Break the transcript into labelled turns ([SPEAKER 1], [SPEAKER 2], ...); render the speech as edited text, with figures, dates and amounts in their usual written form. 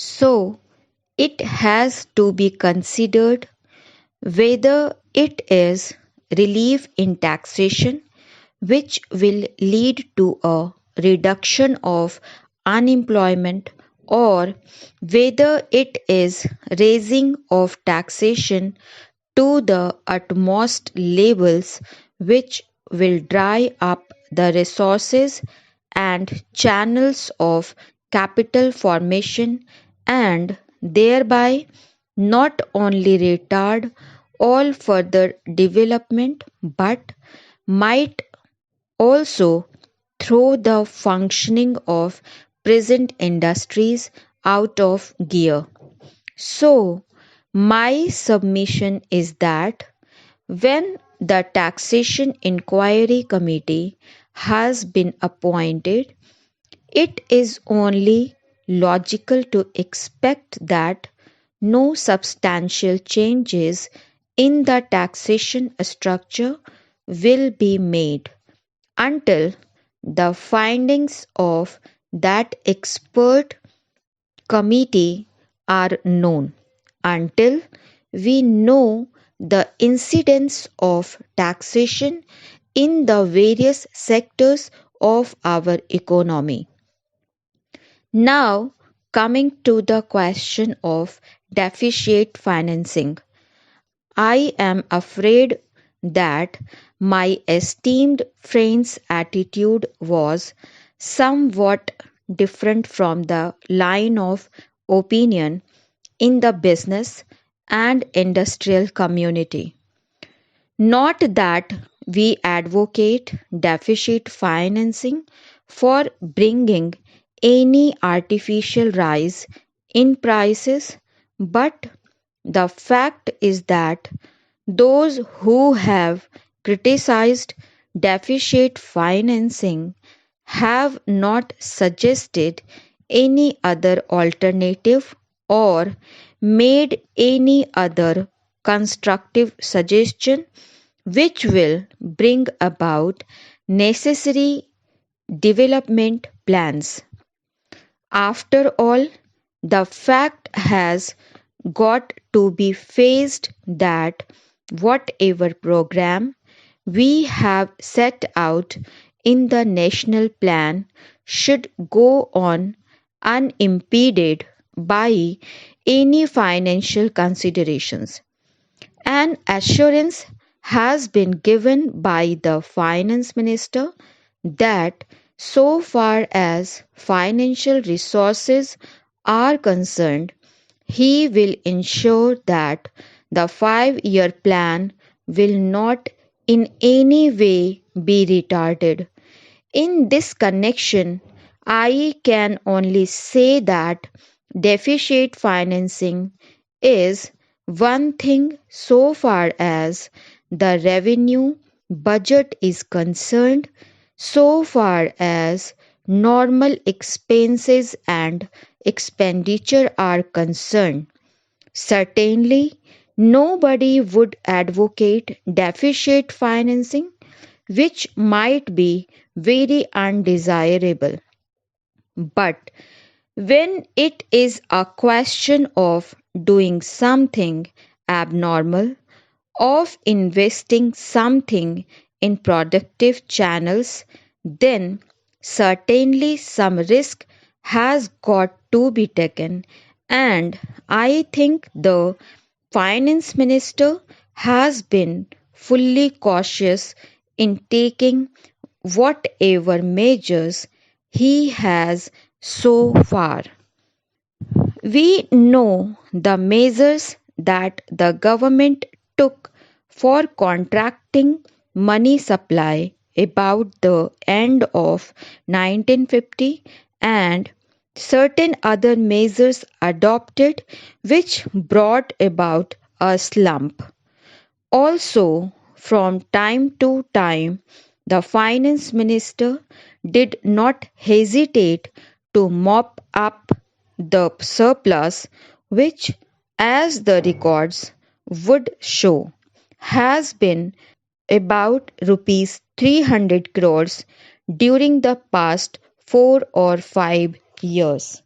[SPEAKER 1] So it has to be considered whether it is relief in taxation, which will lead to a reduction of unemployment, or whether it is raising of taxation to the utmost levels, which will dry up the resources and channels of capital formation, and thereby not only retard all further development but might also throw the functioning of present industries out of gear. So, my submission is that when the Taxation Inquiry Committee has been appointed, it is only logical to expect that no substantial changes in the taxation structure will be made until the findings of that expert committee are known, until we know the incidence of taxation in the various sectors of our economy. Now, coming to the question of deficit financing, I am afraid that my esteemed friend's attitude was somewhat different from the line of opinion in the business and industrial community. Not that we advocate deficit financing for bringing any artificial rise in prices, but the fact is that those who have criticized deficit financing have not suggested any other alternative or made any other constructive suggestion which will bring about necessary development plans. After all, the fact has got to be faced that whatever program we have set out in the national plan should go on unimpeded by any financial considerations. An assurance has been given by the finance minister that so far as financial resources are concerned, he will ensure that the 5-year plan will not in any way be retarded. In this connection, I can only say that deficit financing is one thing so far as the revenue budget is concerned, so far as normal expenses and expenditure are concerned. Certainly, nobody would advocate deficit financing, which might be very undesirable. But when it is a question of doing something abnormal, of investing something in productive channels, then certainly some risk has got to be taken, and I think the finance minister has been fully cautious in taking whatever measures he has so far. We know the measures that the government took for contracting money supply about the end of 1950, and certain other measures adopted which brought about a slump. Also, from time to time, the finance minister did not hesitate to mop up the surplus, which, as the records would show, has been about rupees 300 crores during the past 4 or 5 years.